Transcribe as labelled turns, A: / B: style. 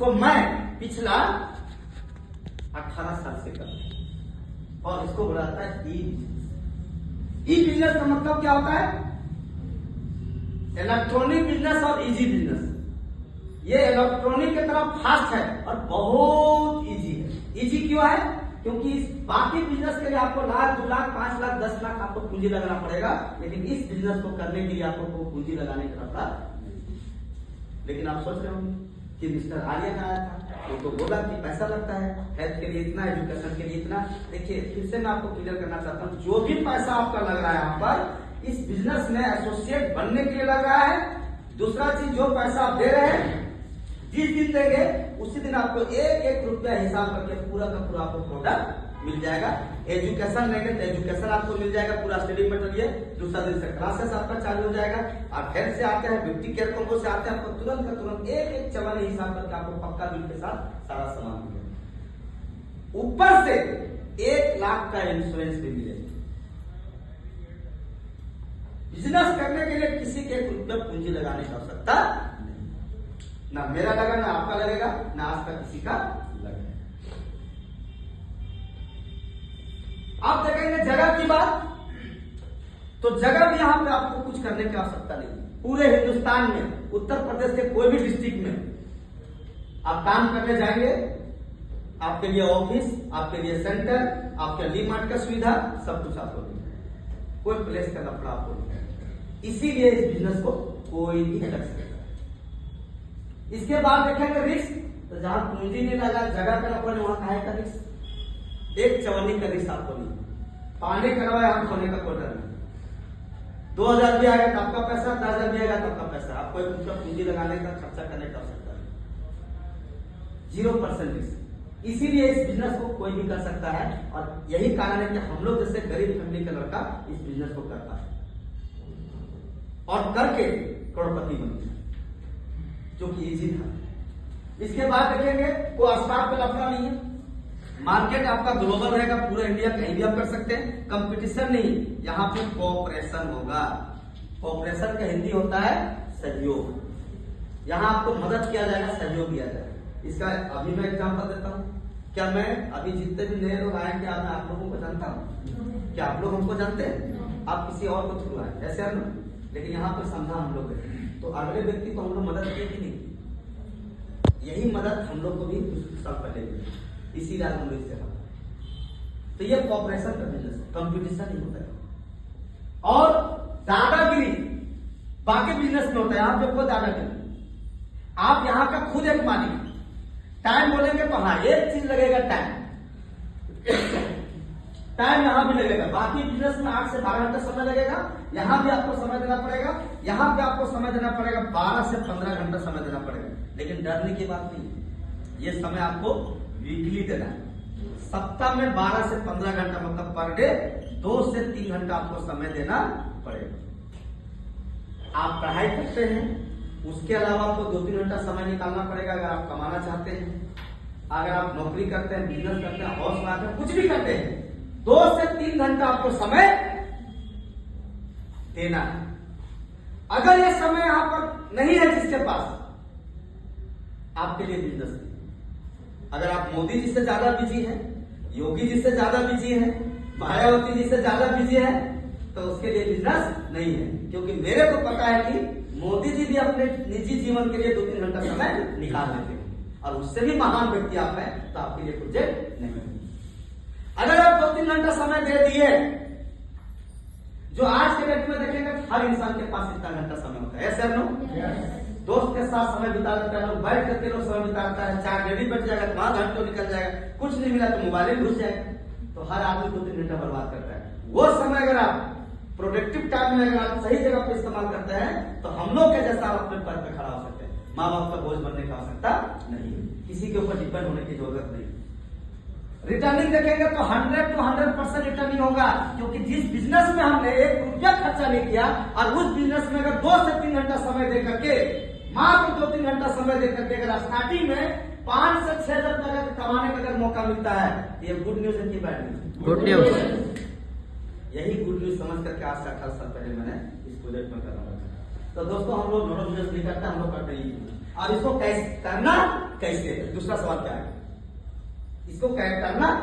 A: इसको मैं पिछला 18 साल से कर रहा हूं और इसको बुलाता है ई बिजनेस। ई बिजनेस का मतलब क्या होता है? इलेक्ट्रॉनिक बिजनेस और इजी बिजनेस। ये इलेक्ट्रॉनिक की तरफ फास्ट है और बहुत इजी है। इजी क्यों है? क्योंकि इस बाकी बिजनेस के लिए आपको लाख, 2 लाख, 5 लाख, 10 लाख आपको पूंजी लगाना पड़ेगा, लेकिन इस बिजनेस को करने के लिए आपको पूंजी लगाने का पड़ा। लेकिन आप सोच रहे होंगे कि मिस्टर आर्यन आया था, वो तो बोला कि पैसा लगता है, हेल्थ के लिए इतना, एजुकेशन के लिए इतना। देखिए फिर से मैं आपको क्लियर करना चाहता हूँ, जो भी पैसा आपका लग रहा है यहाँ पर इस बिजनेस में एसोसिएट बनने के लिए लग रहा है। दूसरा चीज, जो पैसा आप दे रहे हैं जिस दिन देंगे उसी दिन आपको 1-1 रुपया हिसाब करके पूरा का पूरा आपको प्रोडक्ट मिल जाएगा। एजुकेशन लेंगे तो एजुकेशन आपको मिल जाएगा, पूरा स्टडी मटेरियल। दूसरा दिन से क्लासेस आपका चालू हो जाएगा। आप हेल्थ से आते हैं, ब्यूटी केयर कॉम्बो से आते हैं, आपको तुरंत का तुरंत 1-1 चवाने हिसाब करके आपको पक्का बिल के साथ सारा सामान मिलेगा। ऊपर से 1 लाख का इंश्योरेंस भी मिलेगा। बिजनेस करने के लिए किसी के 1 रुपया पूंजी लगाने की आवश्यकता नहीं, ना मेरा लगा, ना आपका लगेगा, ना आज का किसी का लगेगा। आप देखेंगे जगह की बात, तो जगह भी यहां पे आपको कुछ करने की आवश्यकता नहीं। पूरे हिंदुस्तान में, उत्तर प्रदेश के कोई भी डिस्ट्रिक्ट में आप काम करने जाएंगे, आपके लिए ऑफिस, आपके लिए सेंटर, आपके डीमार्ट का सुविधा, सब कुछ आपको मिलेगा। कोई प्लेस का लफड़ा आपको नहीं। इसीलिए इस बिजनेस को कोई भी कर सकता है। इसके बाद देखेंगे रिस्क, तो जहां पूंजी नहीं लगा, जगह का लफड़ा नहीं, वहां काहे का रिस्क? एक चवन्नी का रिस्क आपको नहीं। पानी करवाए हाथ खोने का कोई डर नहीं। 2000 भी आएगा तो आपका पैसा, 10,000 भी आएगा तो आपका पैसा। आपको एक रुपया पूंजी लगाने का, खर्चा करने का आवश्यकता नहीं। 0% रिस्क। इसीलिए इस बिजनेस को कोई भी कर सकता है और यही कारण है कि हम लोग जैसे गरीब फैमिली का लड़का इस बिजनेस को करता है और करके करोड़पति बन गया, जो कि इजी था। इसके बाद देखेंगे कोई स्टाफ पे लफड़ा नहीं है। मार्केट आपका ग्लोबल रहेगा, पूरा इंडिया कहीं भी आप कर सकते हैं। कंपटीशन नहीं, यहाँ पे कोऑपरेशन होगा। कोऑपरेशन का हिंदी होता है सहयोग। यहाँ आपको मदद किया जाएगा, सहयोग दिया जाएगा। इसका अभी मैं एग्जांपल देता हूँ। क्या मैं अभी जितने भी नए लोग आए, क्या मैं आप लोगों को जानता हूँ? क्या आप लोग हमको जानते हैं? आप किसी और को थ्रू आए, ऐसे है ना? लेकिन यहाँ पर समझा हम लोग है, तो अगले व्यक्ति को हम लोग मदद किए कि नहीं? यही मदद हम लोग को भी कुछ साल पहले मिली, इसीलिए हम लोग इससे करते। तो ये कॉपरेशन का बिजनेस है, कंपटीशन नहीं होता है। और दादागिरी बाकी बिजनेस में होता है, यहाँ पे कोई दादागिरी। आप यहाँ का खुद एक मालिक। टाइम बोलेंगे तो हाँ, एक चीज लगेगा, टाइम। टाइम यहाँ भी लगेगा। बाकी बिजनेस में 8 से 12 घंटा समय लगेगा, यहाँ भी आपको समय देना पड़ेगा। यहाँ पे आपको समय देना पड़ेगा 12 से 15 घंटा समय देना पड़ेगा। लेकिन डरने की बात नहीं है, ये समय आपको वीकली देना है। सप्ताह में 12 से 15 घंटा, मतलब पर डे 2 से 3 घंटा आपको समय देना पड़ेगा। आप पढ़ाई करते हैं, उसके अलावा आपको 2-3 घंटा समय निकालना पड़ेगा अगर आप कमाना चाहते हैं। अगर आप नौकरी करते हैं, बिजनेस करते हैं, हाउस वाइफ हैं, कुछ भी करते हैं, 2 से 3 घंटा आपको समय देना है। अगर यह समय यहां पर नहीं है जिसके पास, आपके लिए बिजनेस नहीं। अगर आप मोदी जी से ज्यादा बिजी हैं, योगी जी से ज्यादा बिजी हैं, मायावती जी से ज्यादा बिजी हैं, तो उसके लिए बिजनेस नहीं है। क्योंकि मेरे को पता है कि मोदी जी भी अपने निजी जीवन के लिए 2-3 घंटा समय निकाल लेते हैं और उससे भी महान व्यक्ति आप हैं, तो आपके लिए प्रोजेक्ट नहीं है। अगर आप 2-3 घंटा समय दे दिए, जो आज के डेट में देखेंगे हर इंसान के पास इतना घंटा समय होता है, ऐसे नो? दोस्त के साथ समय बिता देता है, लोग बैठ करके लोग समय बिताता है, 4 डेली बैठ जाएगा तो वहां घंटों निकल जाएगा, कुछ नहीं मिला तो मोबाइल में घुस जाएगा। तो हर आदमी 2-3 घंटा बर्बाद करता है। वो समय अगर आप प्रोडक्टिव टाइम में अगर आप सही जगह पर इस्तेमाल करते हैं, तो हम लोग के जैसा अपने पैर पर खड़ा हो सकते हैं। माँ बाप का बोझ बनने की आवश्यकता नहीं है, किसी के ऊपर डिपेंड होने की जरूरत नहीं। रिटर्निंग देखेंगे तो 100 to 100% रिटर्निंग होगा, क्योंकि जिस बिजनेस में हमने 1 रुपया खर्चा नहीं किया और उस बिजनेस में अगर 2 से 3 घंटा समय दे करके, मात्र 2-3 घंटा समय दे करके अगर स्टार्टिंग में 5 से 6 हजार तक कमाने का अगर मौका मिलता है, ये गुड न्यूज है कि बैड न्यूज?
B: Good news.
A: यही गुड न्यूज समझ करके आज से 18 साल पहले मैंने इस प्रोजेक्ट में कर रहा था। तो दोस्तों हम लोग नोडल बिजनेस नहीं करते, हम लोग करते ही अब इसको कैसे करना, कैसे, दूसरा सवाल क्या है, इसको कैसे करना